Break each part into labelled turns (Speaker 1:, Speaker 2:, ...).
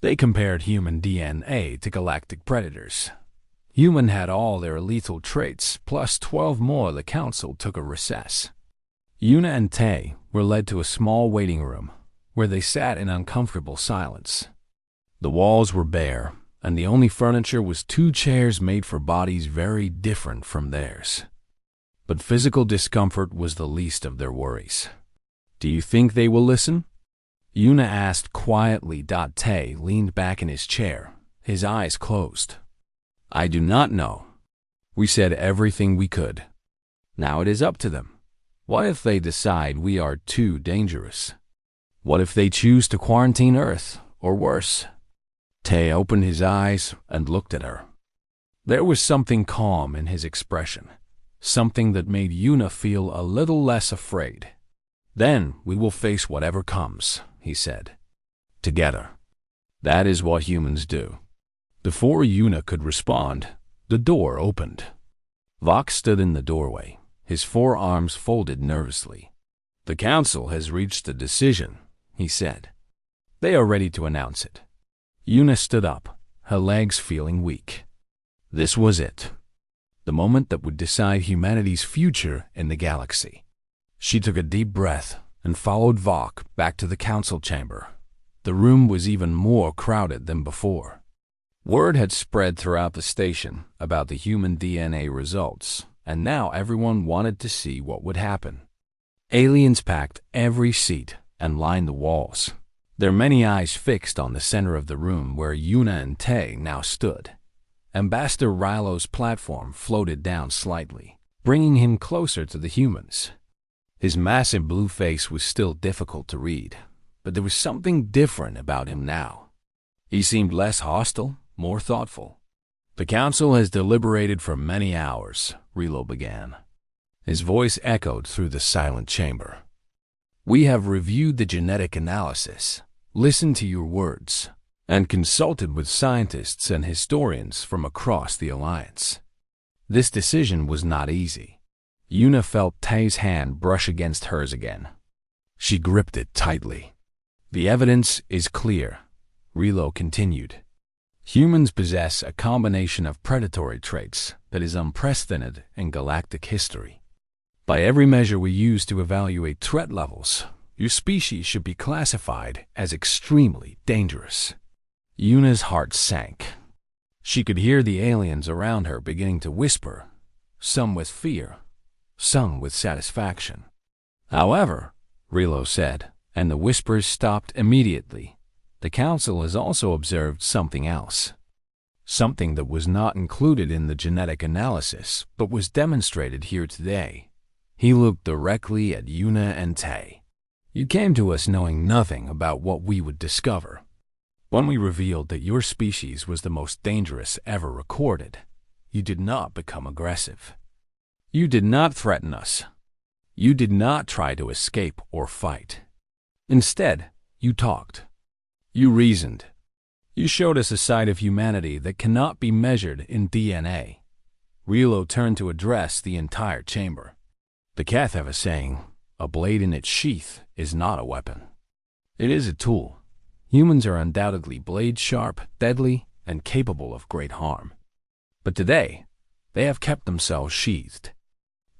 Speaker 1: They compared human DNA to galactic predators. Human had all their lethal traits, plus 12 more. The council took a recess. Yuna and Tay were led to a small waiting room, where they sat in uncomfortable silence. The walls were bare, and the only furniture was 2 chairs made for bodies very different from theirs. But physical discomfort was the least of their worries. "Do you think they will listen?" Yuna asked quietly. Tay leaned back in his chair, his eyes closed. "I do not know. We said everything we could. Now it is up to them. What if they decide we are too dangerous? What if they choose to quarantine Earth, or worse?" Tay opened his eyes and looked at her. There was something calm in his expression, something that made Yuna feel a little less afraid. "Then we will face whatever comes," he said. "Together. That is what humans do." Before Yuna could respond, the door opened. Vox stood in the doorway, his forearms folded nervously. "The council has reached a decision," he said. "They are ready to announce it." Yuna stood up, her legs feeling weak. This was it. The moment that would decide humanity's future in the galaxy. She took a deep breath and followed Vox back to the council chamber. The room was even more crowded than before. Word had spread throughout the station about the human DNA results, and now everyone wanted to see what would happen. Aliens packed every seat and lined the walls, their many eyes fixed on the center of the room where Yuna and Tay now stood. Ambassador Rilo's platform floated down slightly, bringing him closer to the humans. His massive blue face was still difficult to read, but there was something different about him now. He seemed less hostile, more thoughtful. "The council has deliberated for many hours," Rilo began. His voice echoed through the silent chamber. "We have reviewed the genetic analysis, listened to your words, and consulted with scientists and historians from across the Alliance. This decision was not easy." Yuna felt Tay's hand brush against hers again. She gripped it tightly. "The evidence is clear," Rilo continued. "Humans possess a combination of predatory traits that is unprecedented in galactic history. By every measure we use to evaluate threat levels, your species should be classified as extremely dangerous." Yuna's heart sank. She could hear the aliens around her beginning to whisper, some with fear, some with satisfaction. "However," Rilo said, and the whispers stopped immediately, "the council has also observed something else. Something that was not included in the genetic analysis, but was demonstrated here today." He looked directly at Yuna and Tay. "You came to us knowing nothing about what we would discover. When we revealed that your species was the most dangerous ever recorded, you did not become aggressive. You did not threaten us. You did not try to escape or fight. Instead, you talked. You reasoned. You showed us a side of humanity that cannot be measured in DNA." Rilo turned to address the entire chamber. "The Cath have a saying, a blade in its sheath is not a weapon. It is a tool. Humans are undoubtedly blade-sharp, deadly, and capable of great harm. But today, they have kept themselves sheathed.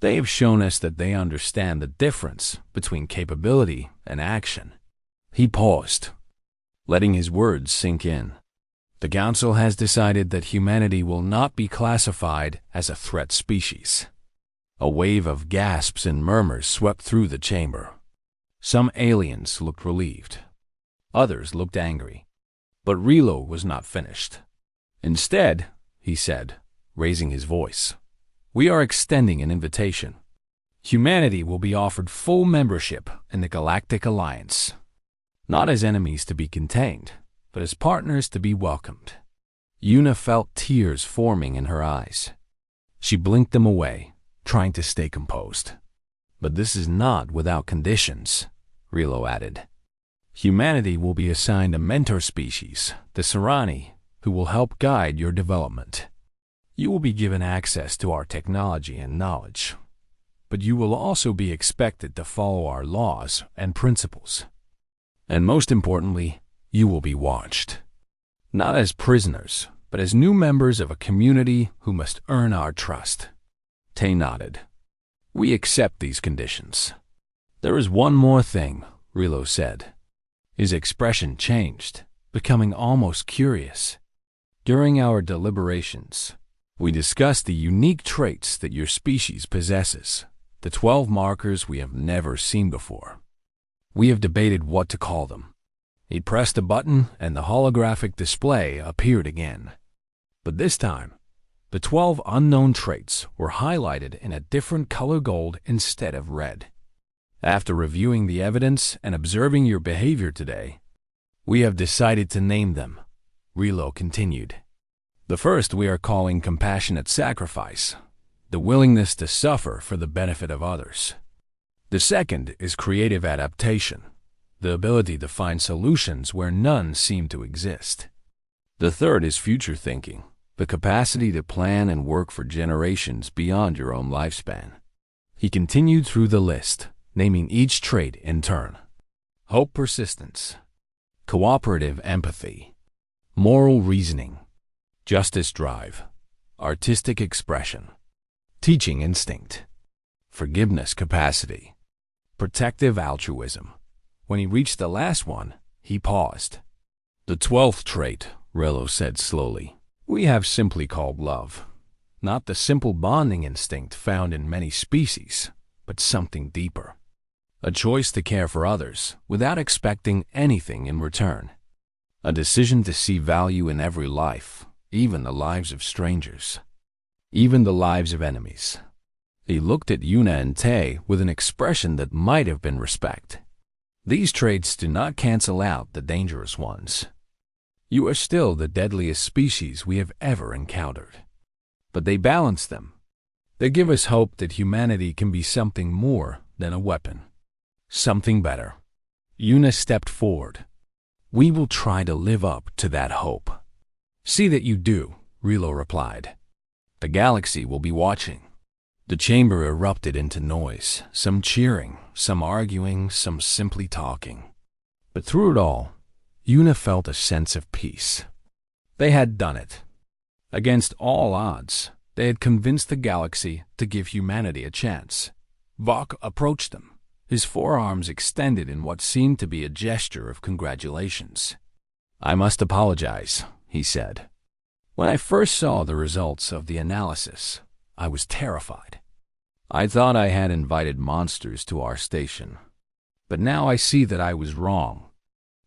Speaker 1: They have shown us that they understand the difference between capability and action." He paused, letting his words sink in. "The council has decided that humanity will not be classified as a threat species." A wave of gasps and murmurs swept through the chamber. Some aliens looked relieved. Others looked angry. But Rilo was not finished. "Instead," he said, raising his voice, "we are extending an invitation. Humanity will be offered full membership in the Galactic Alliance. Not as enemies to be contained, but as partners to be welcomed." Yuna felt tears forming in her eyes. She blinked them away, trying to stay composed. "But this is not without conditions," Rilo added. "Humanity will be assigned a mentor species, the Serani, who will help guide your development. You will be given access to our technology and knowledge, but you will also be expected to follow our laws and principles. And most importantly, you will be watched. Not as prisoners, but as new members of a community who must earn our trust. Tay nodded. We accept these conditions. There is one more thing, Rilo said. His expression changed, becoming almost curious. During our deliberations, we discussed the unique traits that your species possesses, the 12 markers we have never seen before. We have debated what to call them. He pressed a button and the holographic display appeared again. But this time, the 12 unknown traits were highlighted in a different color gold instead of red. After reviewing the evidence and observing your behavior today, we have decided to name them, Rilo continued. The first we are calling compassionate sacrifice, the willingness to suffer for the benefit of others. The second is creative adaptation, the ability to find solutions where none seem to exist. The third is future thinking, the capacity to plan and work for generations beyond your own lifespan. He continued through the list, naming each trait in turn. Hope persistence, cooperative empathy, moral reasoning, justice drive, artistic expression, teaching instinct, forgiveness capacity, protective altruism. When he reached the last one, he paused. The 12th trait, Rilo said slowly, we have simply called love. Not the simple bonding instinct found in many species, but something deeper. A choice to care for others without expecting anything in return. A decision to see value in every life, even the lives of strangers, even the lives of enemies. He looked at Yuna and Tay with an expression that might have been respect. These traits do not cancel out the dangerous ones. You are still the deadliest species we have ever encountered. But they balance them. They give us hope that humanity can be something more than a weapon. Something better. Yuna stepped forward. We will try to live up to that hope. See that you do, Rilo replied. The galaxy will be watching. The chamber erupted into noise, some cheering, some arguing, some simply talking. But through it all, Yuna felt a sense of peace. They had done it. Against all odds, they had convinced the galaxy to give humanity a chance. Vok approached them, his forearms extended in what seemed to be a gesture of congratulations. I must apologize, he said. When I first saw the results of the analysis, I was terrified. I thought I had invited monsters to our station. But now I see that I was wrong.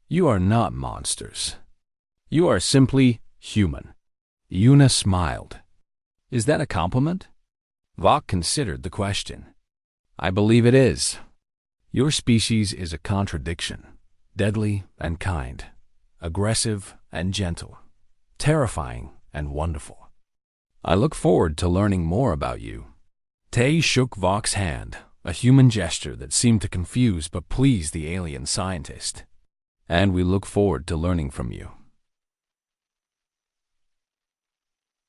Speaker 1: You are not monsters. You are simply human. Yuna smiled. Is that a compliment? Vok considered the question. I believe it is. Your species is a contradiction, deadly and kind, aggressive and gentle, terrifying and wonderful. I look forward to learning more about you. Tay shook Vok's hand, a human gesture that seemed to confuse but please the alien scientist. And we look forward to learning from you.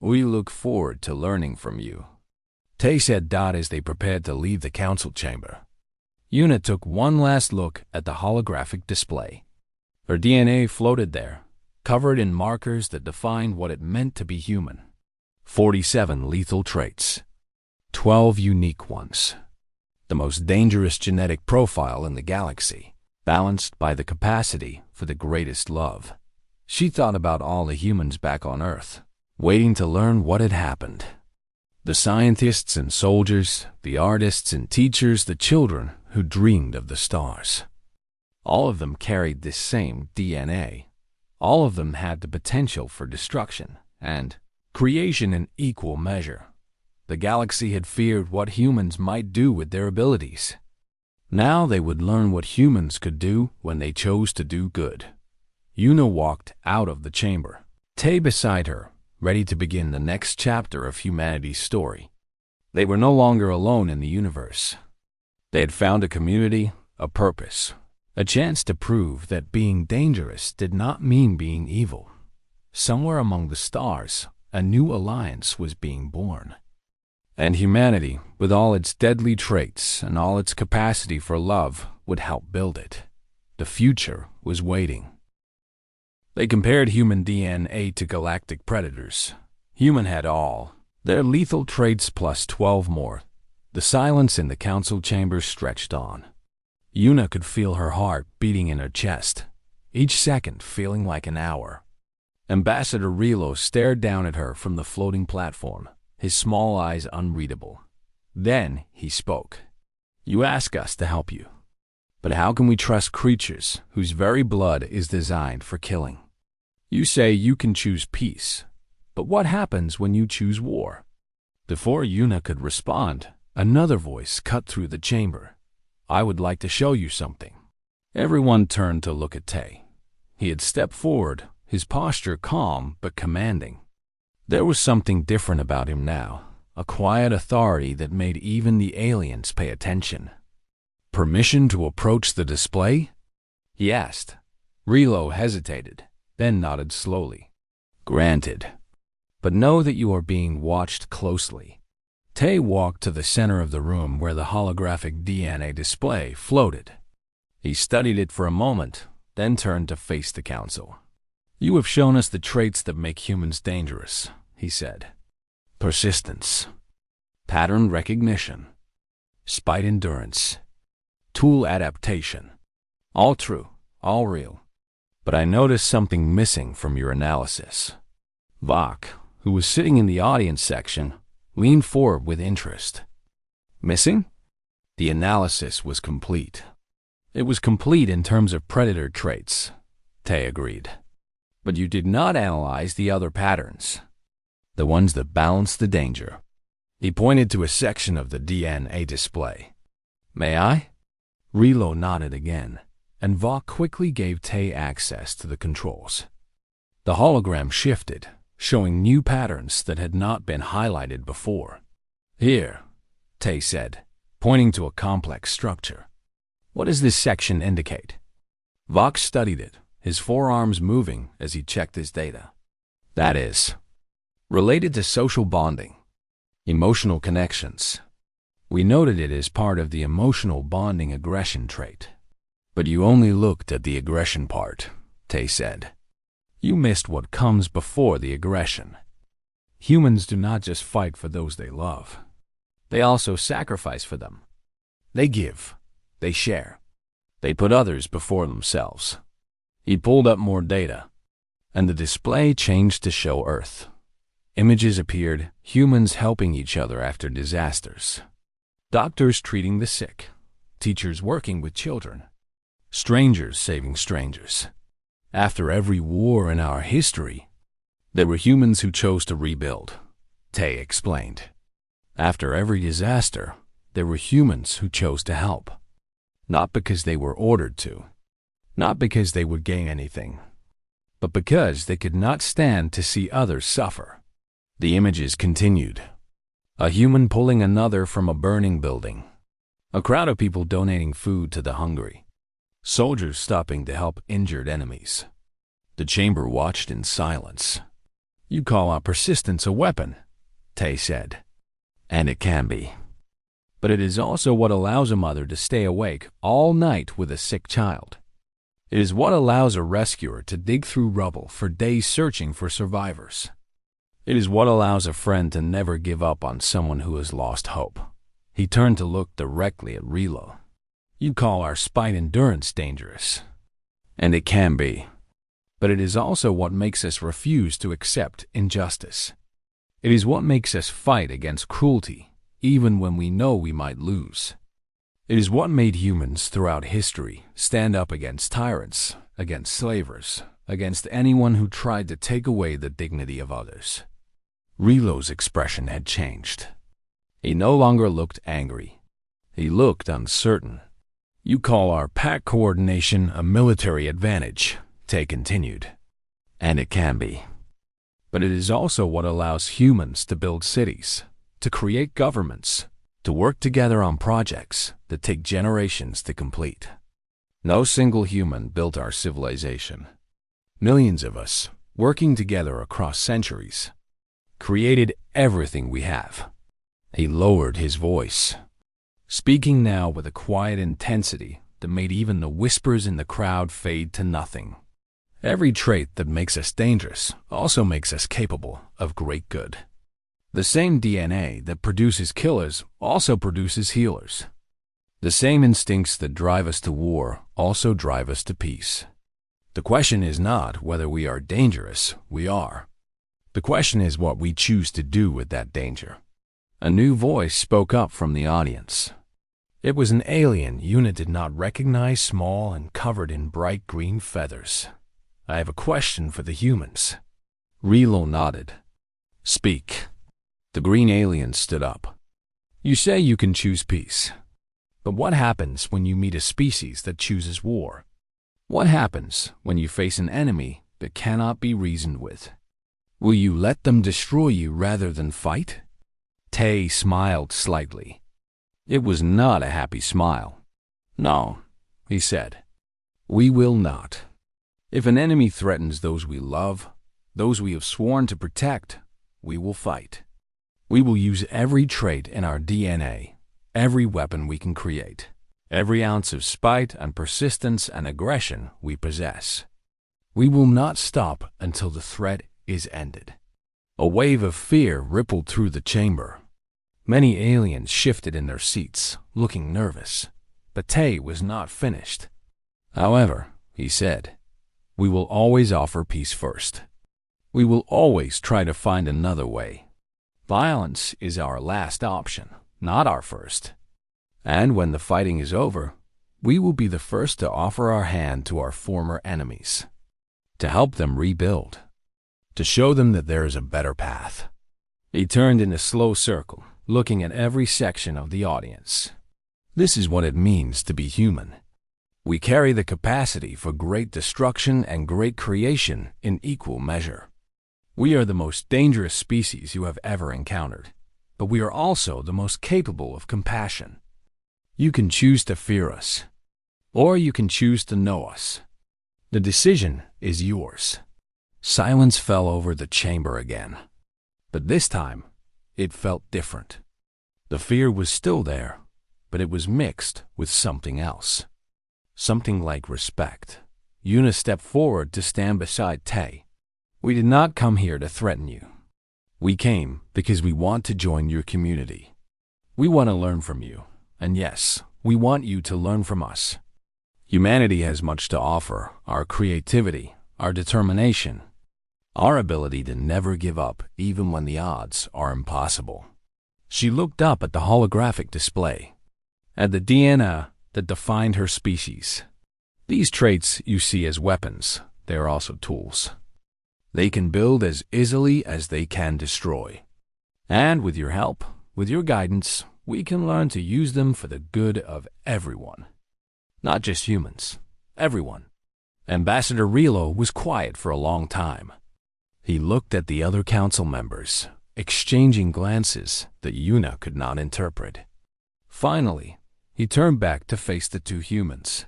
Speaker 1: We look forward to learning from you. Tay said as they prepared to leave the council chamber. Yuna took one last look at the holographic display. Her DNA floated there, covered in markers that defined what it meant to be human. 47 lethal traits. 12 unique ones. The most dangerous genetic profile in the galaxy, balanced by the capacity for the greatest love. She thought about all the humans back on Earth, waiting to learn what had happened. The scientists and soldiers, the artists and teachers, the children who dreamed of the stars. All of them carried this same DNA. All of them had the potential for destruction and creation in equal measure. The galaxy had feared what humans might do with their abilities. Now they would learn what humans could do when they chose to do good. Yuna walked out of the chamber, Tay beside her, ready to begin the next chapter of humanity's story. They were no longer alone in the universe. They had found a community, a purpose, a chance to prove that being dangerous did not mean being evil. Somewhere among the stars, a new alliance was being born. And humanity, with all its deadly traits and all its capacity for love, would help build it. The future was waiting. They compared human DNA to galactic predators. Human had all their lethal traits plus 12 more. The silence in the council chamber stretched on. Yuna could feel her heart beating in her chest, each second feeling like an hour. Ambassador Rilo stared down at her from the floating platform, his small eyes unreadable. Then he spoke. "You ask us to help you. But how can we trust creatures whose very blood is designed for killing? You say you can choose peace, but what happens when you choose war?" Before Yuna could respond, another voice cut through the chamber. "I would like to show you something." Everyone turned to look at Tay. He had stepped forward, his posture calm but commanding. There was something different about him now, a quiet authority that made even the aliens pay attention. "Permission to approach the display?" he asked. Rilo hesitated, then nodded slowly. "Granted. But know that you are being watched closely." Tay walked to the center of the room where the holographic DNA display floated. He studied it for a moment, then turned to face the council. "You have shown us the traits that make humans dangerous," he said. "Persistence, pattern recognition, spite endurance, tool adaptation. All true, all real. But I noticed something missing from your analysis." Vok, who was sitting in the audience section, leaned forward with interest. "Missing?" The analysis was complete. It was complete in terms of predator traits, Tay agreed. But you did not analyze the other patterns, the ones that balance the danger. He pointed to a section of the DNA display. "May I?" Rilo nodded again, and Vok quickly gave Tay access to the controls. The hologram shifted, showing new patterns that had not been highlighted before. "Here," Tay said, pointing to a complex structure. "What does this section indicate?" Vok studied it, his forearms moving as he checked his data. "That is related to social bonding, emotional connections. We noted it as part of the emotional bonding aggression trait. But you only looked at the aggression part," Tay said. "You missed what comes before the aggression. Humans do not just fight for those they love. They also sacrifice for them. They give. They share. They put others before themselves." He pulled up more data, and the display changed to show Earth. Images appeared, humans helping each other after disasters. Doctors treating the sick. Teachers working with children. Strangers saving strangers. After every war in our history, there were humans who chose to rebuild, Tay explained. After every disaster, there were humans who chose to help. Not because they were ordered to, not because they would gain anything, but because they could not stand to see others suffer. The images continued. A human pulling another from a burning building. A crowd of people donating food to the hungry. Soldiers stopping to help injured enemies. The chamber watched in silence. "You call our persistence a weapon," Tay said. "And it can be. But it is also what allows a mother to stay awake all night with a sick child. It is what allows a rescuer to dig through rubble for days searching for survivors. It is what allows a friend to never give up on someone who has lost hope." He turned to look directly at Rilo. "You call our spite endurance dangerous. And it can be. But it is also what makes us refuse to accept injustice. It is what makes us fight against cruelty, even when we know we might lose. It is what made humans throughout history stand up against tyrants, against slavers, against anyone who tried to take away the dignity of others." Rilo's expression had changed. He no longer looked angry. He looked uncertain. "You call our pack coordination a military advantage," Tay continued. "And it can be. But it is also what allows humans to build cities, to create governments, to work together on projects that take generations to complete. No single human built our civilization. Millions of us, working together across centuries, created everything we have." He lowered his voice, speaking now with a quiet intensity that made even the whispers in the crowd fade to nothing. Every trait that makes us dangerous also makes us capable of great good. The same DNA that produces killers also produces healers. The same instincts that drive us to war also drive us to peace. The question is not whether we are dangerous, we are. The question is what we choose to do with that danger. A new voice spoke up from the audience. It was an alien Una did not recognize, small and covered in bright green feathers. I have a question for the humans. Relo nodded. Speak. The green alien stood up. You say you can choose peace. But what happens when you meet a species that chooses war? What happens when you face an enemy that cannot be reasoned with? Will you let them destroy you rather than fight? Tay smiled slightly. It was not a happy smile. No, he said. We will not. If an enemy threatens those we love, those we have sworn to protect, we will fight. We will use every trait in our DNA, every weapon we can create, every ounce of spite and persistence and aggression we possess. We will not stop until the threat is ended. A wave of fear rippled through the chamber. Many aliens shifted in their seats, looking nervous. But Tay was not finished. However, he said, we will always offer peace first. We will always try to find another way. Violence is our last option, not our first. And when the fighting is over, we will be the first to offer our hand to our former enemies, to help them rebuild, to show them that there is a better path. He turned in a slow circle, looking at every section of the audience. This is what it means to be human. We carry the capacity for great destruction and great creation in equal measure. We are the most dangerous species you have ever encountered, but we are also the most capable of compassion. You can choose to fear us, or you can choose to know us. The decision is yours. Silence fell over the chamber again, but this time it felt different. The fear was still there, but it was mixed with something else. Something like respect. Una stepped forward to stand beside Tay. We did not come here to threaten you. We came because we want to join your community. We want to learn from you, and yes, we want you to learn from us. Humanity has much to offer, our creativity, our determination, our ability to never give up even when the odds are impossible. She looked up at the holographic display, at the DNA that defined her species. These traits you see as weapons, they are also tools. They can build as easily as they can destroy. And with your help, with your guidance, we can learn to use them for the good of everyone. Not just humans, everyone. Ambassador Relo was quiet for a long time. He looked at the other council members, exchanging glances that Una could not interpret. Finally, he turned back to face the two humans.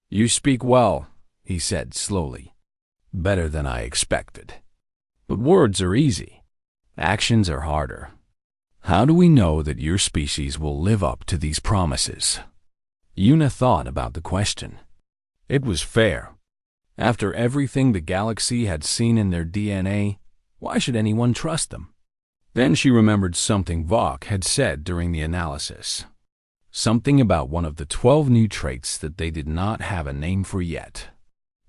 Speaker 1: You speak well, he said slowly. Better than I expected. But words are easy. Actions are harder. How do we know that your species will live up to these promises? Una thought about the question. It was fair. After everything the galaxy had seen in their DNA, why should anyone trust them? Then she remembered something Vok had said during the analysis. Something about one of the 12 new traits that they did not have a name for yet.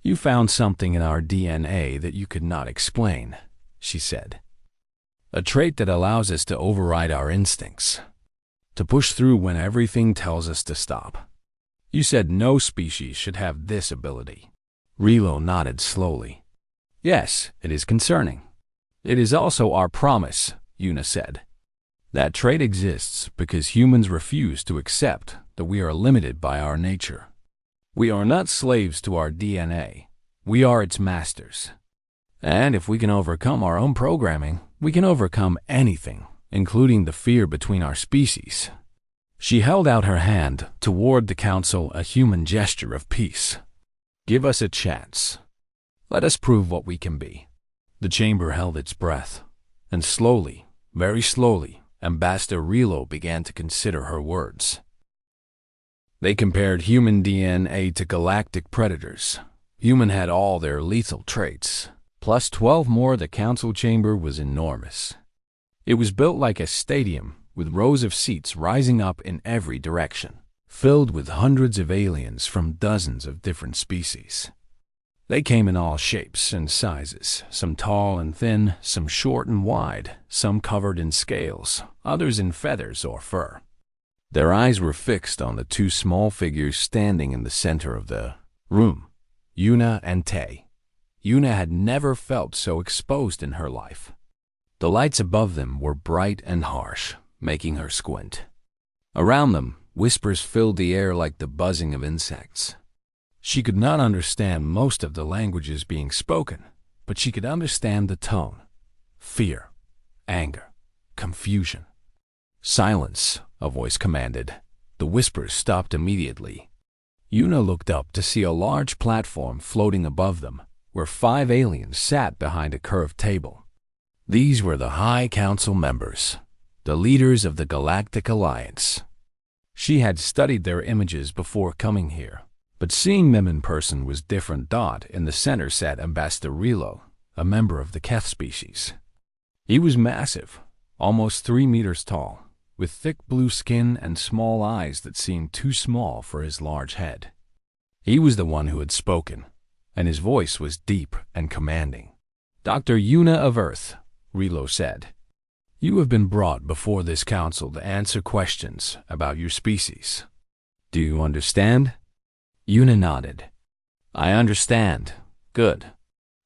Speaker 1: You found something in our DNA that you could not explain, she said. A trait that allows us to override our instincts, to push through when everything tells us to stop. You said no species should have this ability. Relo nodded slowly. Yes, it is concerning. It is also our promise, Una said. That trait exists because humans refuse to accept that we are limited by our nature. We are not slaves to our DNA. We are its masters. And if we can overcome our own programming, we can overcome anything, including the fear between our species. She held out her hand toward the council, a human gesture of peace. Give us a chance. Let us prove what we can be. The chamber held its breath, and slowly, very slowly, Ambassador Relo began to consider her words. They compared human DNA to galactic predators. Human had all their lethal traits, plus 12 more. The council chamber was enormous. It was built like a stadium, with rows of seats rising up in every direction, filled with hundreds of aliens from dozens of different species. They came in all shapes and sizes, some tall and thin, some short and wide, some covered in scales, others in feathers or fur. Their eyes were fixed on the two small figures standing in the center of the room, Yuna and Tay. Yuna had never felt so exposed in her life. The lights above them were bright and harsh, making her squint. Around them, whispers filled the air like the buzzing of insects. She could not understand most of the languages being spoken, but she could understand the tone: fear, anger, confusion. "Silence," a voice commanded. The whispers stopped immediately. Yuna looked up to see a large platform floating above them, where 5 aliens sat behind a curved table. These were the High Council members, the leaders of the Galactic Alliance. She had studied their images before coming here, but seeing them in person was different. In the center sat Ambassador Rilo, a member of the Keth species. He was massive, almost 3 meters tall, with thick blue skin and small eyes that seemed too small for his large head. He was the one who had spoken, and his voice was deep and commanding. "Dr. Yuna of Earth," Rilo said, "you have been brought before this council to answer questions about your species. Do you understand?" Yuna nodded. "I understand. Good."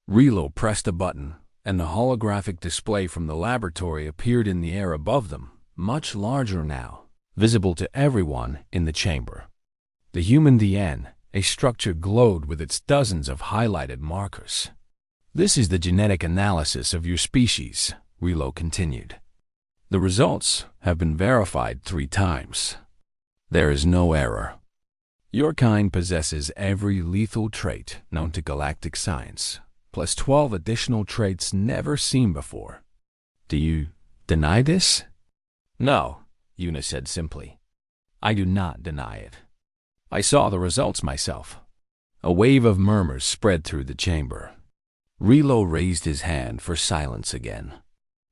Speaker 1: Rilo pressed a button, and the holographic display from the laboratory appeared in the air above them, much larger now, visible to everyone in the chamber. The human DN, a structure, glowed with its dozens of highlighted markers. "This is the genetic analysis of your species," Rilo continued. "The results have been verified 3 times. There is no error. Your kind possesses every lethal trait known to galactic science, plus 12 additional traits never seen before. Do you deny this?" "No," Yuna said simply. "I do not deny it. I saw the results myself." A wave of murmurs spread through the chamber. Rilo raised his hand for silence again.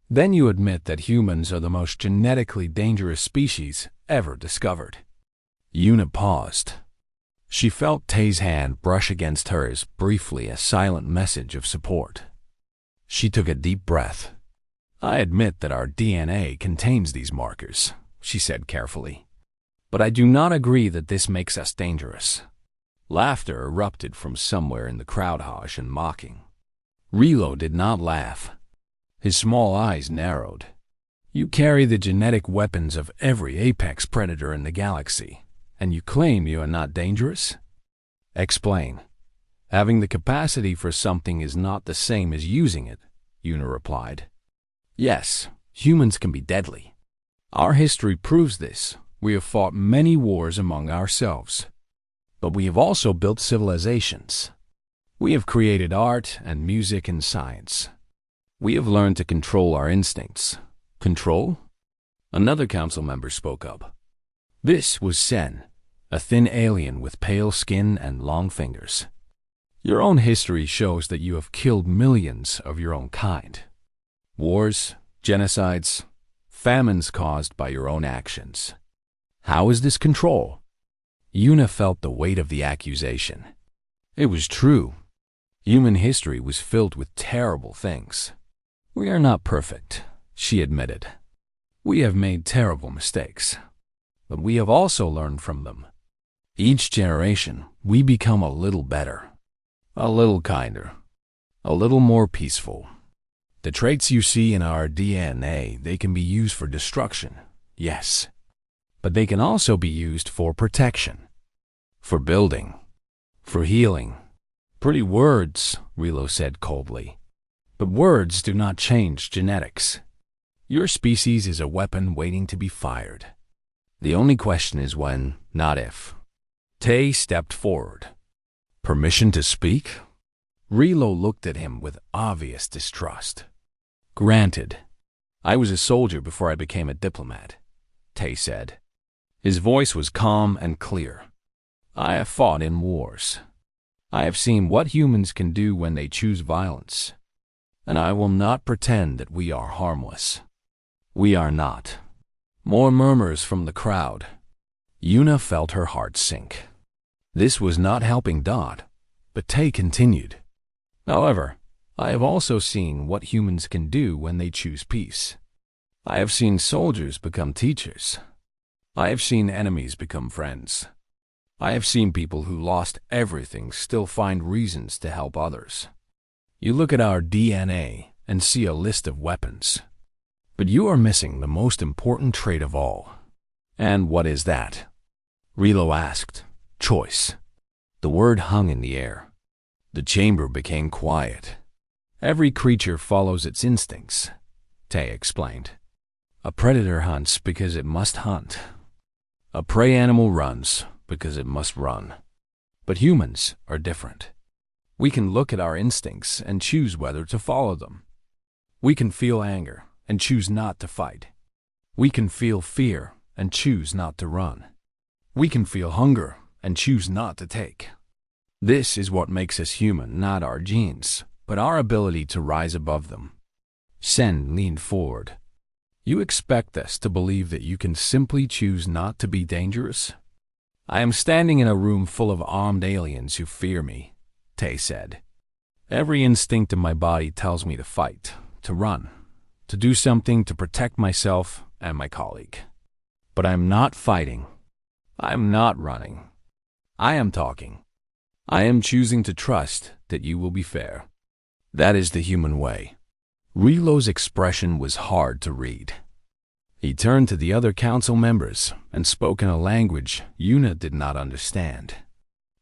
Speaker 1: "Then you admit that humans are the most genetically dangerous species ever discovered." Yuna paused. She felt Tay's hand brush against hers, briefly a silent message of support. She took a deep breath. "I admit that our DNA contains these markers," she said carefully. "But I do not agree that this makes us dangerous." Laughter erupted from somewhere in the crowd, harsh and mocking. Rilo did not laugh. His small eyes narrowed. "You carry the genetic weapons of every apex predator in the galaxy, and you claim you are not dangerous? Explain." "Having the capacity for something is not the same as using it," Yuna replied. "Yes, humans can be deadly. Our history proves this. We have fought many wars among ourselves. But we have also built civilizations. We have created art and music and science. We have learned to control our instincts." "Control?" Another council member spoke up. This was Sen, a thin alien with pale skin and long fingers. "Your own history shows that you have killed millions of your own kind. Wars, genocides, famines caused by your own actions. How is this control?" Yuna felt the weight of the accusation. It was true. Human history was filled with terrible things. "We are not perfect," she admitted. "We have made terrible mistakes. But we have also learned from them. Each generation, we become a little better, a little kinder, a little more peaceful. The traits you see in our DNA, they can be used for destruction, yes. But they can also be used for protection, for building, for healing." "Pretty words," Rilo said coldly. "But words do not change genetics. Your species is a weapon waiting to be fired. The only question is when, not if." Tay stepped forward. "Permission to speak?" Rilo looked at him with obvious distrust. "Granted. I was a soldier before I became a diplomat," Tay said. His voice was calm and clear. "I have fought in wars. I have seen what humans can do when they choose violence, and I will not pretend that we are harmless. We are not. More murmurs from the crowd. Yuna felt her heart sink. This was not helping Dot, but Tay continued. However, I have also seen what humans can do when they choose peace. I have seen soldiers become teachers. I have seen enemies become friends. I have seen people who lost everything still find reasons to help others. You look at our DNA and see a list of weapons. But you are missing the most important trait of all. And what is that? Rilo asked. Choice. The word hung in the air. The chamber became quiet. Every creature follows its instincts, Tay explained. A predator hunts because it must hunt. A prey animal runs because it must run. But humans are different. We can look at our instincts and choose whether to follow them. We can feel anger and choose not to fight. We can feel fear and choose not to run. We can feel hunger and choose not to take. This is what makes us human, not our genes, but our ability to rise above them. Sen leaned forward. You expect us to believe that you can simply choose not to be dangerous? I am standing in a room full of armed aliens who fear me, Tay said. Every instinct in my body tells me to fight, to run, to do something to protect myself and my colleague. But I am not fighting. I am not running. I am talking. I am choosing to trust that you will be fair. That is the human way. Rilo's expression was hard to read. He turned to the other council members and spoke in a language Yuna did not understand.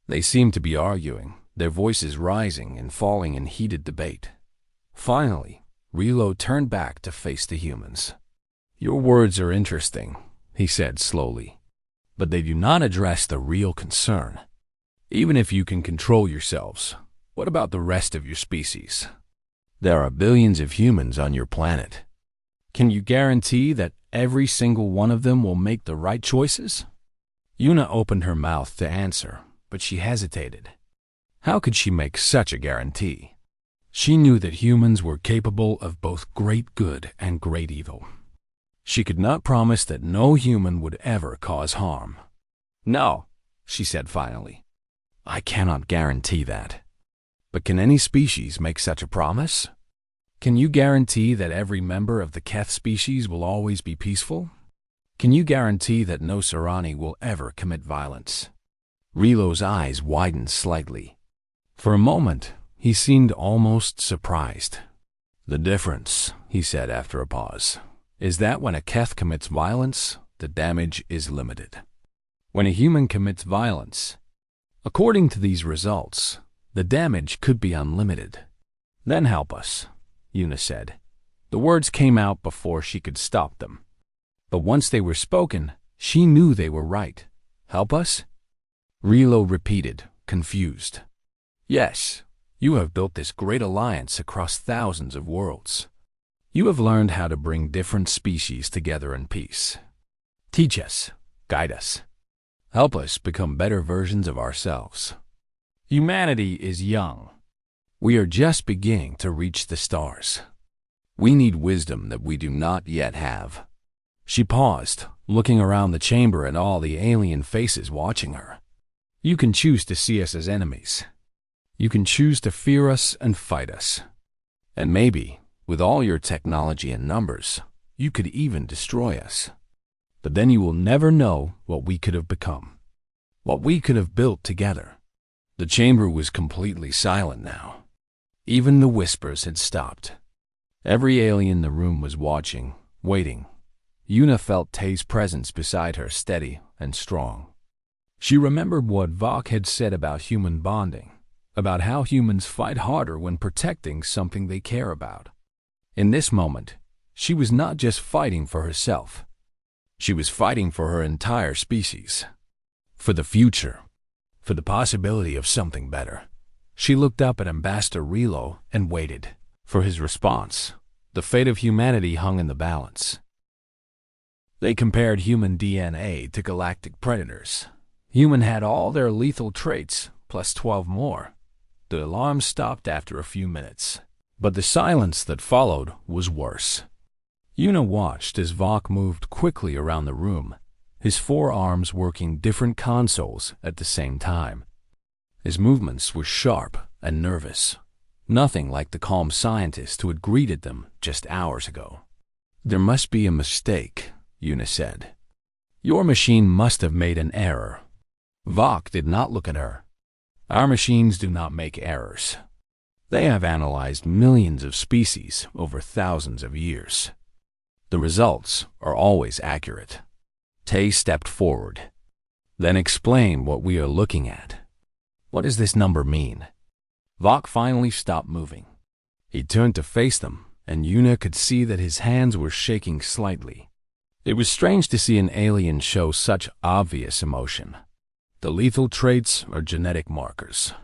Speaker 1: They seemed to be arguing, their voices rising and falling in heated debate. Finally, Rilo turned back to face the humans. Your words are interesting, he said slowly, but they do not address the real concern. Even if you can control yourselves, what about the rest of your species? There are billions of humans on your planet. Can you guarantee that every single one of them will make the right choices? Yuna opened her mouth to answer, but she hesitated. How could she make such a guarantee? She knew that humans were capable of both great good and great evil. She could not promise that no human would ever cause harm. No, she said finally. I cannot guarantee that. But can any species make such a promise? Can you guarantee that every member of the Keth species will always be peaceful? Can you guarantee that no Sarani will ever commit violence? Rilo's eyes widened slightly. For a moment, he seemed almost surprised. The difference, he said after a pause, is that when a Keth commits violence, the damage is limited. When a human commits violence, according to these results, the damage could be unlimited. Then help us, Yuna said. The words came out before she could stop them. But once they were spoken, she knew they were right. Help us? Rilo repeated, confused. Yes, you have built this great alliance across thousands of worlds. You have learned how to bring different species together in peace. Teach us, guide us. Help us become better versions of ourselves. Humanity is young. We are just beginning to reach the stars. We need wisdom that we do not yet have. She paused, looking around the chamber at all the alien faces watching her. You can choose to see us as enemies. You can choose to fear us and fight us. And maybe, with all your technology and numbers, you could even destroy us. But then you will never know what we could have become. What we could have built together. The chamber was completely silent now. Even the whispers had stopped. Every alien in the room was watching, waiting. Yuna felt Tay's presence beside her steady and strong. She remembered what Vok had said about human bonding, about how humans fight harder when protecting something they care about. In this moment, she was not just fighting for herself. She was fighting for her entire species. For the future. For the possibility of something better. She looked up at Ambassador Rilo and waited for his response. The fate of humanity hung in the balance. They compared human DNA to galactic predators. Human had all their lethal traits, plus 12 more. The alarm stopped after a few minutes, but the silence that followed was worse. Una watched as Vok moved quickly around the room, his forearms working different consoles at the same time. His movements were sharp and nervous, nothing like the calm scientist who had greeted them just hours ago. "There must be a mistake," Una said. "Your machine must have made an error." Vok did not look at her. "Our machines do not make errors. They have analyzed millions of species over thousands of years. The results are always accurate." Tay stepped forward. "Then explain what we are looking at. What does this number mean?" Vok finally stopped moving. He turned to face them, and Una could see that his hands were shaking slightly. It was strange to see an alien show such obvious emotion. "The lethal traits are genetic markers,"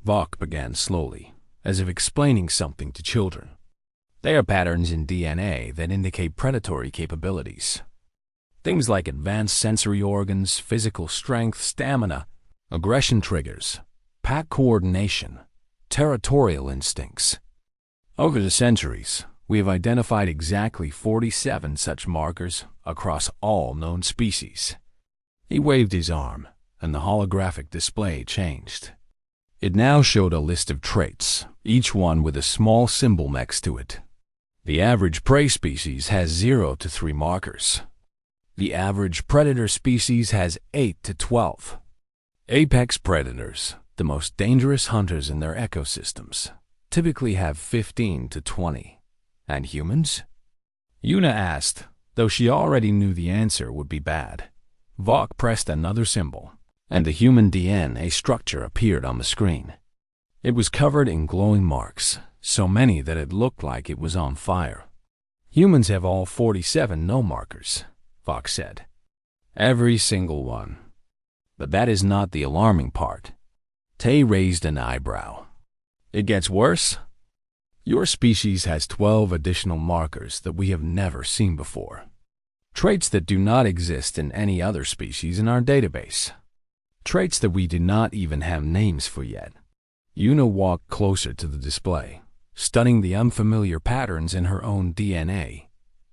Speaker 1: Vok began slowly, as if explaining something to children. "They are patterns in DNA that indicate predatory capabilities. Things like advanced sensory organs, physical strength, stamina, aggression triggers, pack coordination, territorial instincts. Over the centuries, we have identified exactly 47 such markers across all known species." He waved his arm, and the holographic display changed. It now showed a list of traits, each one with a small symbol next to it. The average prey species has 0 to 3 markers. The average predator species has 8 to 12. Apex predators, the most dangerous hunters in their ecosystems, typically have 15 to 20. And humans? Una asked, though she already knew the answer would be bad. Vok pressed another symbol, and the human DNA structure appeared on the screen. It was covered in glowing marks, so many that it looked like it was on fire. "Humans have all 47 no markers," Vok said. "Every single one. But that is not the alarming part." Tay raised an eyebrow. "It gets worse? Your species has 12 additional markers that we have never seen before. Traits that do not exist in any other species in our database. Traits that we do not even have names for yet." Una walked closer to the display, studying the unfamiliar patterns in her own DNA.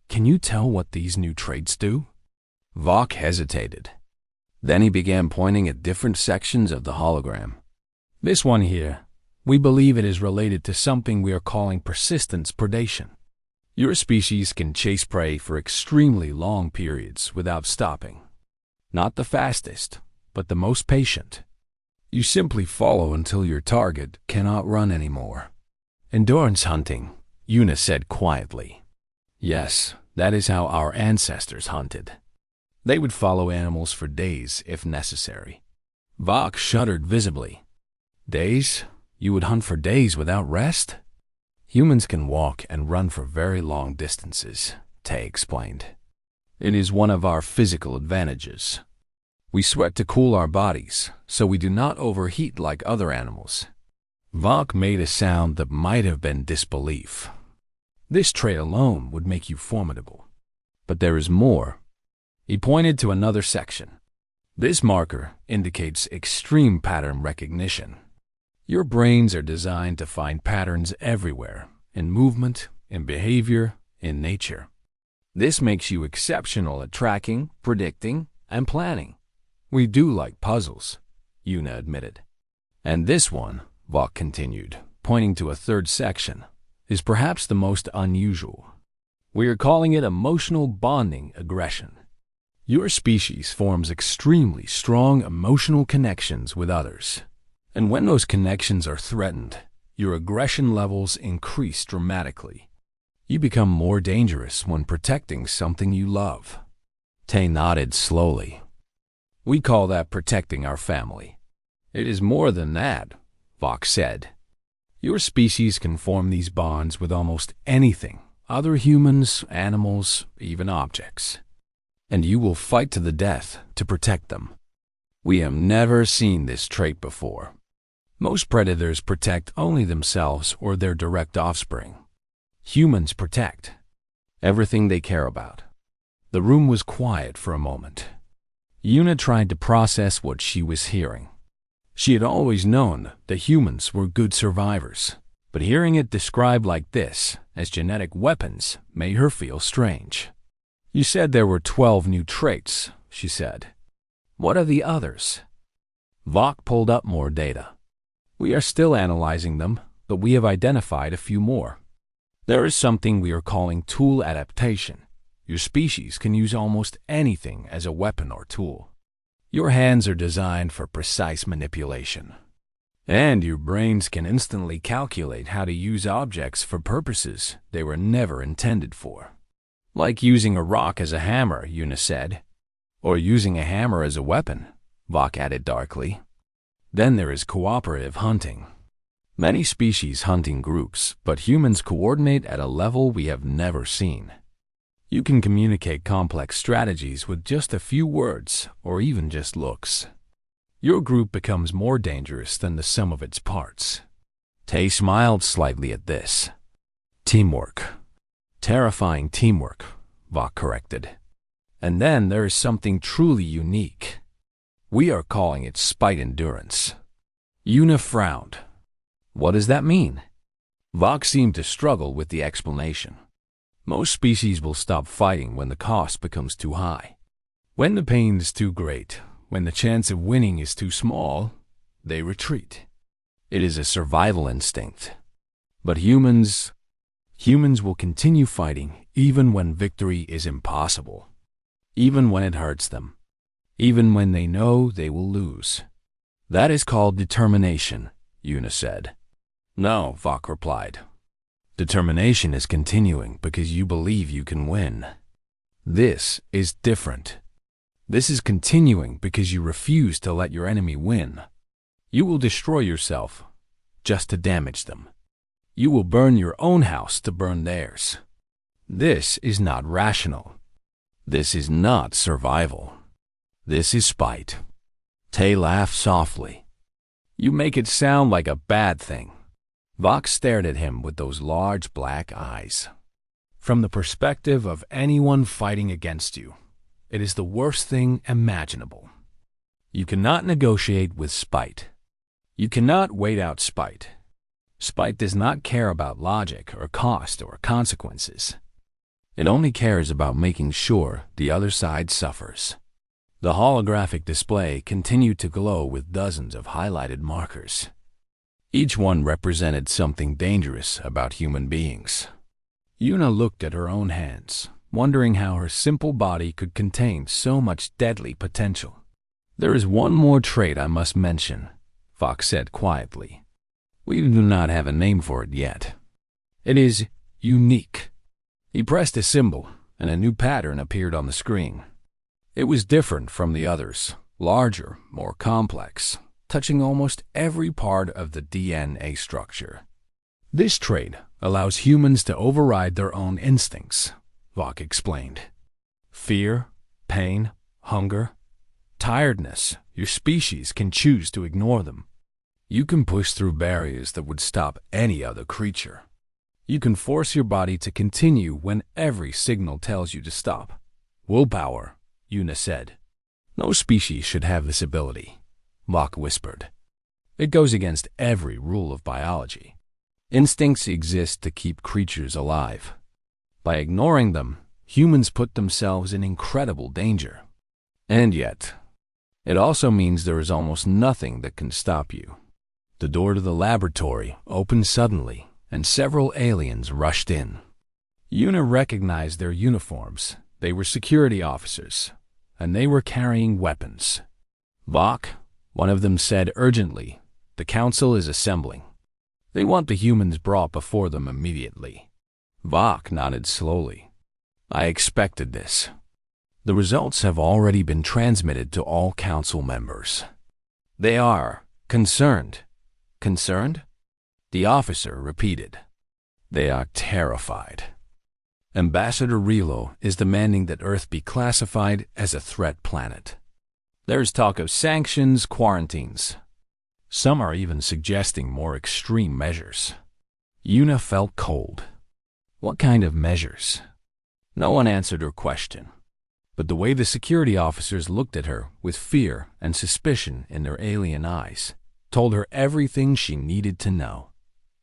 Speaker 1: "Can you tell what these new traits do?" Vok hesitated. Then he began pointing at different sections of the hologram. "This one here, we believe it is related to something we are calling persistence predation. Your species can chase prey for extremely long periods without stopping. Not the fastest, but the most patient. You simply follow until your target cannot run anymore." "Endurance hunting," Una said quietly. "Yes, that is how our ancestors hunted. They would follow animals for days if necessary." Vok shuddered visibly. "Days? You would hunt for days without rest?" "Humans can walk and run for very long distances," Tay explained. "It is one of our physical advantages. We sweat to cool our bodies, so we do not overheat like other animals." Vok made a sound that might have been disbelief. "This trait alone would make you formidable. But there is more." He pointed to another section. "This marker indicates extreme pattern recognition. Your brains are designed to find patterns everywhere, in movement, in behavior, in nature. This makes you exceptional at tracking, predicting, and planning. We do like puzzles," Una admitted. "And this one," Vok continued, pointing to a third section, "is perhaps the most unusual. We are calling it emotional bonding aggression. Your species forms extremely strong emotional connections with others. And when those connections are threatened, your aggression levels increase dramatically. You become more dangerous when protecting something you love." Tay nodded slowly. "We call that protecting our family." "It is more than that," Vok said. "Your species can form these bonds with almost anything, other humans, animals, even objects. And you will fight to the death to protect them. We have never seen this trait before. Most predators protect only themselves or their direct offspring. Humans protect everything they care about." The room was quiet for a moment. Una tried to process what she was hearing. She had always known that humans were good survivors, but hearing it described like this, as genetic weapons, made her feel strange. "You said there were 12 new traits," she said. "What are the others?" Vok pulled up more data. "We are still analyzing them, but we have identified a few more. There is something we are calling tool adaptation. Your species can use almost anything as a weapon or tool. Your hands are designed for precise manipulation, and your brains can instantly calculate how to use objects for purposes they were never intended for. Like using a rock as a hammer," Yuna said. "Or using a hammer as a weapon," Vok added darkly. "Then there is cooperative hunting. Many species hunt in groups, but humans coordinate at a level we have never seen. You can communicate complex strategies with just a few words or even just looks. Your group becomes more dangerous than the sum of its parts." Tay smiled slightly at this. "Teamwork. Terrifying teamwork," Vok corrected. "And then there is something truly unique. We are calling it spite endurance." Yuna frowned. "What does that mean?" Vok seemed to struggle with the explanation. "Most species will stop fighting when the cost becomes too high. When the pain is too great, when the chance of winning is too small, they retreat. It is a survival instinct. But humans will continue fighting even when victory is impossible. Even when it hurts them. Even when they know they will lose. That is called determination," Yuna said. "No," Vok replied. "Determination is continuing because you believe you can win. This is different. This is continuing because you refuse to let your enemy win. You will destroy yourself just to damage them. You will burn your own house to burn theirs. This is not rational. This is not survival. This is spite." Tay laughed softly. "You make it sound like a bad thing." Vok stared at him with those large black eyes. "From the perspective of anyone fighting against you, it is the worst thing imaginable. You cannot negotiate with spite. You cannot wait out spite. Spite does not care about logic or cost or consequences. It only cares about making sure the other side suffers." The holographic display continued to glow with dozens of highlighted markers. Each one represented something dangerous about human beings. Yuna looked at her own hands, wondering how her simple body could contain so much deadly potential. "There is one more trait I must mention," Vok said quietly. "We do not have a name for it yet. It is unique." He pressed a symbol, and a new pattern appeared on the screen. It was different from the others, larger, more complex, touching almost every part of the DNA structure. "This trait allows humans to override their own instincts," Vok explained. "Fear, pain, hunger, tiredness, your species can choose to ignore them. You can push through barriers that would stop any other creature. You can force your body to continue when every signal tells you to stop. Willpower," Yuna said. "No species should have this ability," Vok whispered. "It goes against every rule of biology. Instincts exist to keep creatures alive. By ignoring them, humans put themselves in incredible danger. And yet, it also means there is almost nothing that can stop you." The door to the laboratory opened suddenly, and several aliens rushed in. Yuna recognized their uniforms. They were security officers, and they were carrying weapons. "Vok," one of them said urgently, "the council is assembling. They want the humans brought before them immediately." Vok nodded slowly. "I expected this. The results have already been transmitted to all council members. They are concerned." "Concerned?" The officer repeated. "They are terrified. Ambassador Relo is demanding that Earth be classified as a threat planet. There is talk of sanctions, quarantines. Some are even suggesting more extreme measures." Yuna felt cold. What kind of measures? No one answered her question, but the way the security officers looked at her with fear and suspicion in their alien eyes told her everything she needed to know.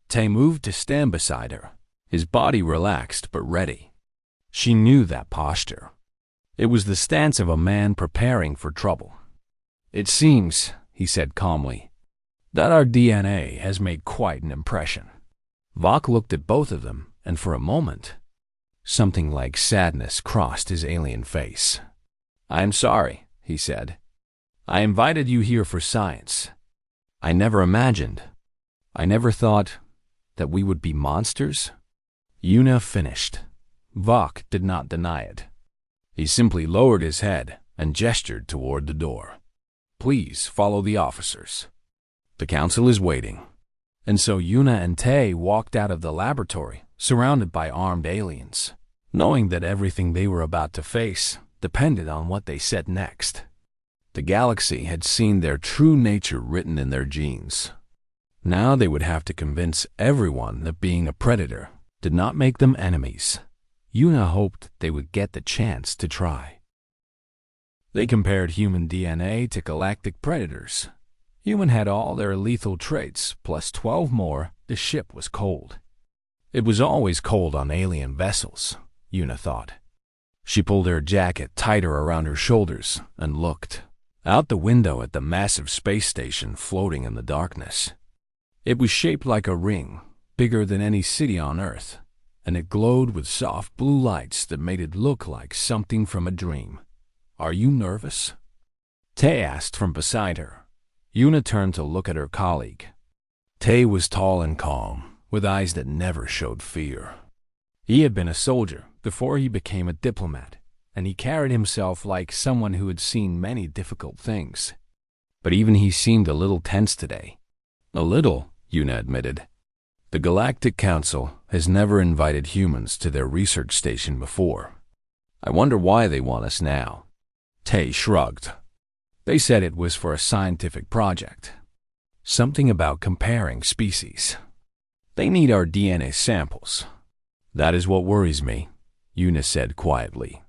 Speaker 1: Tay moved to stand beside her, his body relaxed but ready. She knew that posture. It was the stance of a man preparing for trouble. "It seems," he said calmly, "that our DNA has made quite an impression." Vok looked at both of them, and for a moment, something like sadness crossed his alien face. "I am sorry," he said. "I invited you here for science. I never thought that we would be monsters." Yuna finished. Vok did not deny it. He simply lowered his head and gestured toward the door. "Please follow the officers. The council is waiting." And so Yuna and Tay walked out of the laboratory, surrounded by armed aliens, knowing that everything they were about to face depended on what they said next. The galaxy had seen their true nature written in their genes. Now they would have to convince everyone that being a predator did not make them enemies. Yuna hoped they would get the chance to try. They compared human DNA to galactic predators. Human had all their lethal traits, plus 12 more. The ship was cold. It was always cold on alien vessels, Yuna thought. She pulled her jacket tighter around her shoulders and looked out the window at the massive space station floating in the darkness. It was shaped like a ring, bigger than any city on Earth, and it glowed with soft blue lights that made it look like something from a dream. "Are you nervous?" Tay asked from beside her. Yuna turned to look at her colleague. Tay was tall and calm, with eyes that never showed fear. He had been a soldier before he became a diplomat, and he carried himself like someone who had seen many difficult things. But even he seemed a little tense today. "A little," Yuna admitted. "The Galactic Council has never invited humans to their research station before. I wonder why they want us now." Tay shrugged. "They said it was for a scientific project. Something about comparing species. They need our DNA samples." "That is what worries me," Yuna said quietly.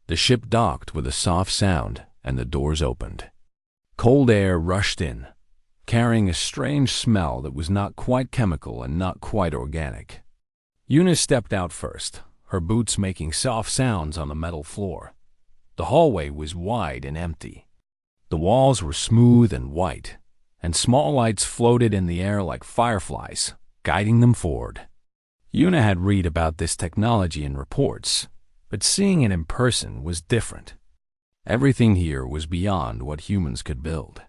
Speaker 1: The ship docked with a soft sound, and the doors opened. Cold air rushed in, carrying a strange smell that was not quite chemical and not quite organic. Yuna stepped out first, her boots making soft sounds on the metal floor. The hallway was wide and empty. The walls were smooth and white, and small lights floated in the air like fireflies, guiding them forward. Yuna had read about this technology in reports, but seeing it in person was different. Everything here was beyond what humans could build.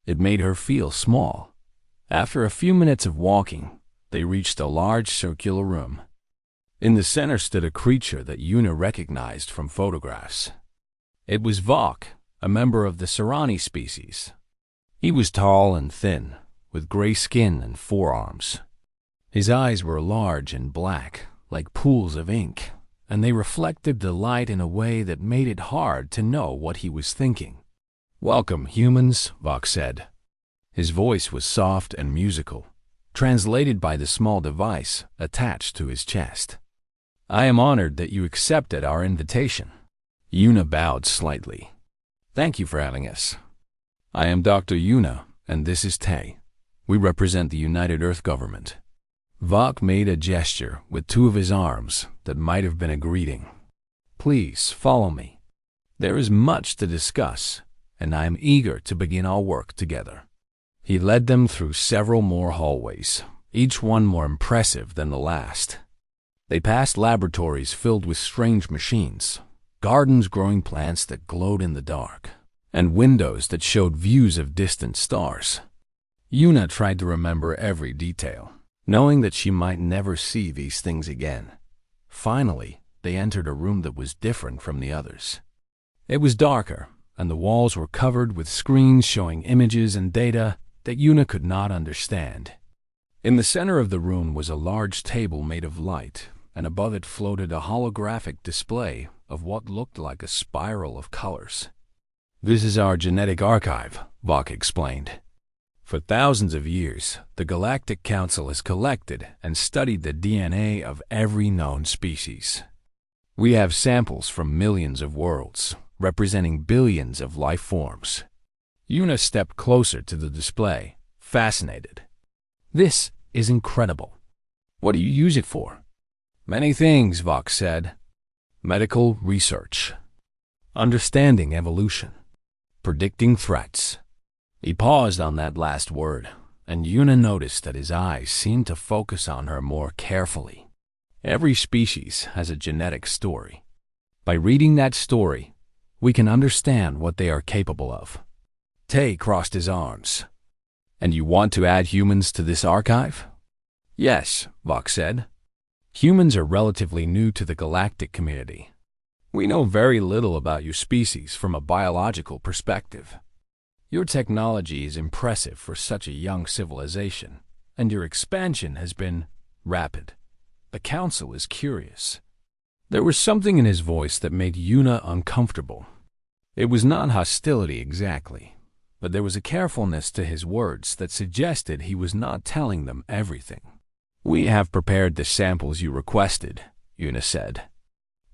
Speaker 1: It made her feel small. After a few minutes of walking, they reached a large circular room. In the center stood a creature that Yuna recognized from photographs. It was Vok, a member of the Serani species. He was tall and thin, with gray skin and forearms. His eyes were large and black, like pools of ink, and they reflected the light in a way that made it hard to know what he was thinking. "Welcome, humans," Vok said. His voice was soft and musical, translated by the small device attached to his chest. "I am honored that you accepted our invitation." Yuna bowed slightly. "Thank you for having us. I am Dr. Yuna, and this is Tay. We represent the United Earth government." Vok made a gesture with two of his arms that might have been a greeting. "Please follow me. There is much to discuss, and I am eager to begin our work together." He led them through several more hallways, each one more impressive than the last. They passed laboratories filled with strange machines, gardens growing plants that glowed in the dark, and windows that showed views of distant stars. Yuna tried to remember every detail, knowing that she might never see these things again. Finally, they entered a room that was different from the others. It was darker, and the walls were covered with screens showing images and data that Yuna could not understand. In the center of the room was a large table made of light, and above it floated a holographic display of what looked like a spiral of colors. "This is our genetic archive," Vok explained. "For thousands of years, the Galactic Council has collected and studied the DNA of every known species. We have samples from millions of worlds, representing billions of life forms." Yuna stepped closer to the display, fascinated. "This is incredible. What do you use it for?" "Many things," Vox said. "Medical research, understanding evolution, predicting threats." He paused on that last word, and Yuna noticed that his eyes seemed to focus on her more carefully. Every species has a genetic story. By reading that story, we can understand what they are capable of. Tay crossed his arms. "And you want to add humans to this archive?" "Yes," Vox said. "Humans are relatively new to the galactic community. We know very little about your species from a biological perspective. Your technology is impressive for such a young civilization, and your expansion has been rapid. The Council is curious." There was something in his voice that made Yuna uncomfortable. It was not hostility exactly, but there was a carefulness to his words that suggested he was not telling them everything. "We have prepared the samples you requested," Yuna said,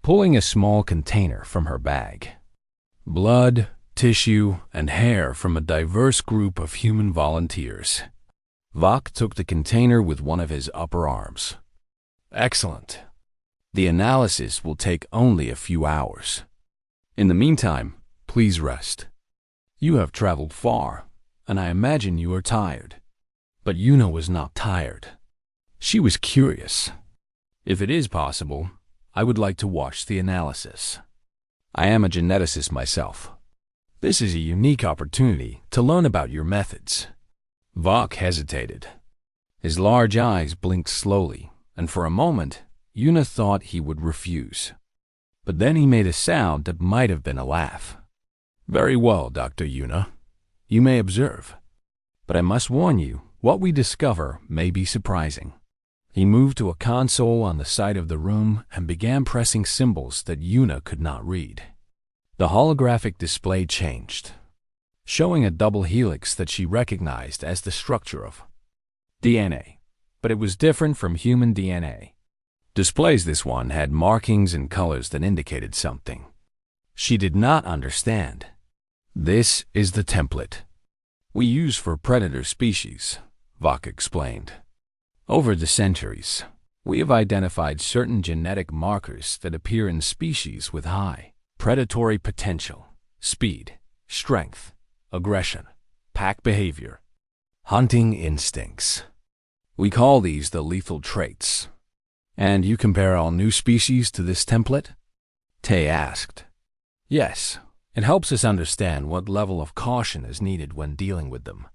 Speaker 1: pulling a small container from her bag. Blood, tissue, and hair from a diverse group of human volunteers. Vok took the container with one of his upper arms. "Excellent. The analysis will take only a few hours. In the meantime, please rest. You have traveled far, and I imagine you are tired." But Yuna was not tired. She was curious. "If it is possible, I would like to watch the analysis. I am a geneticist myself. This is a unique opportunity to learn about your methods." Vok hesitated. His large eyes blinked slowly, and for a moment, Yuna thought he would refuse. But then he made a sound that might have been a laugh. "Very well, Dr. Yuna. You may observe. But I must warn you, what we discover may be surprising." He moved to a console on the side of the room and began pressing symbols that Yuna could not read. The holographic display changed, showing a double helix that she recognized as the structure of DNA, but it was different from human DNA. Displays this one had markings and colors that indicated something. She did not understand. "This is the template we use for predator species," Vok explained. "Over the centuries, we have identified certain genetic markers that appear in species with high predatory potential, speed, strength, aggression, pack behavior, hunting instincts. We call these the lethal traits." "And you compare all new species to this template?" Tay asked. "Yes, it helps us understand what level of caution is needed when dealing with them."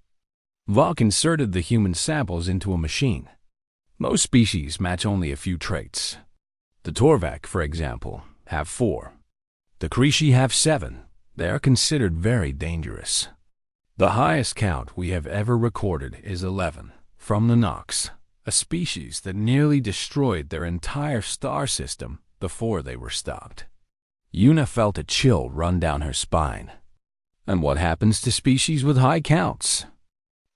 Speaker 1: Vok inserted the human samples into a machine. Most species match only a few traits. The Torvak, for example, have 4. The Krishi have 7. They are considered very dangerous. The highest count we have ever recorded is 11, from the Nox, a species that nearly destroyed their entire star system before they were stopped. Yuna felt a chill run down her spine. "And what happens to species with high counts?"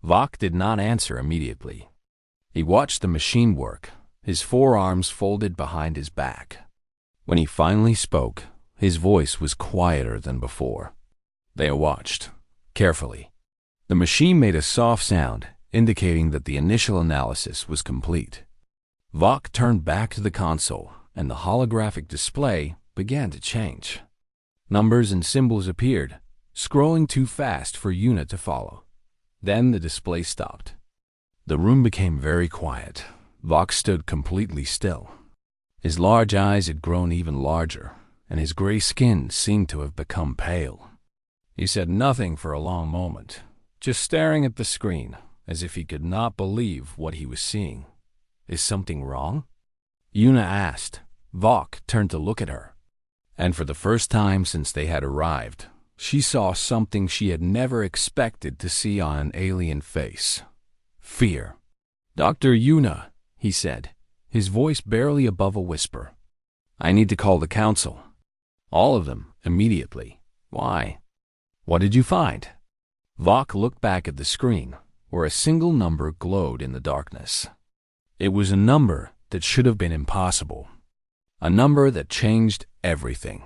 Speaker 1: Vok did not answer immediately. He watched the machine work, his forearms folded behind his back. When he finally spoke, his voice was quieter than before. They watched, carefully. The machine made a soft sound, indicating that the initial analysis was complete. Vok turned back to the console, and the holographic display began to change. Numbers and symbols appeared, scrolling too fast for Yuna to follow. Then the display stopped. The room became very quiet. Vok stood completely still. His large eyes had grown even larger, and his gray skin seemed to have become pale. He said nothing for a long moment, just staring at the screen, as if he could not believe what he was seeing. "Is something wrong?" Yuna asked. Vok turned to look at her. And for the first time since they had arrived, she saw something she had never expected to see on an alien face. Fear. "Dr. Yuna," he said, his voice barely above a whisper. "I need to call the council. All of them, immediately." "Why?" "What did you find?" Vok looked back at the screen, where a single number glowed in the darkness. It was a number that should have been impossible. A number that changed everything.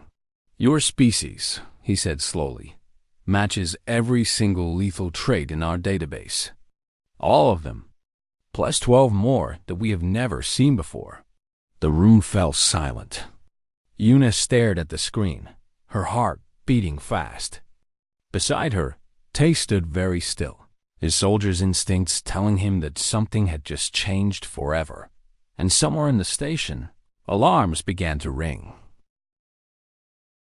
Speaker 1: "Your species," he said slowly, "matches every single lethal trait in our database. All of them, plus 12 more that we have never seen before. The room fell silent. Una stared at the screen, her heart beating fast. Beside her, Tay stood very still, his soldier's instincts telling him that something had just changed forever. And somewhere in the station, alarms began to ring.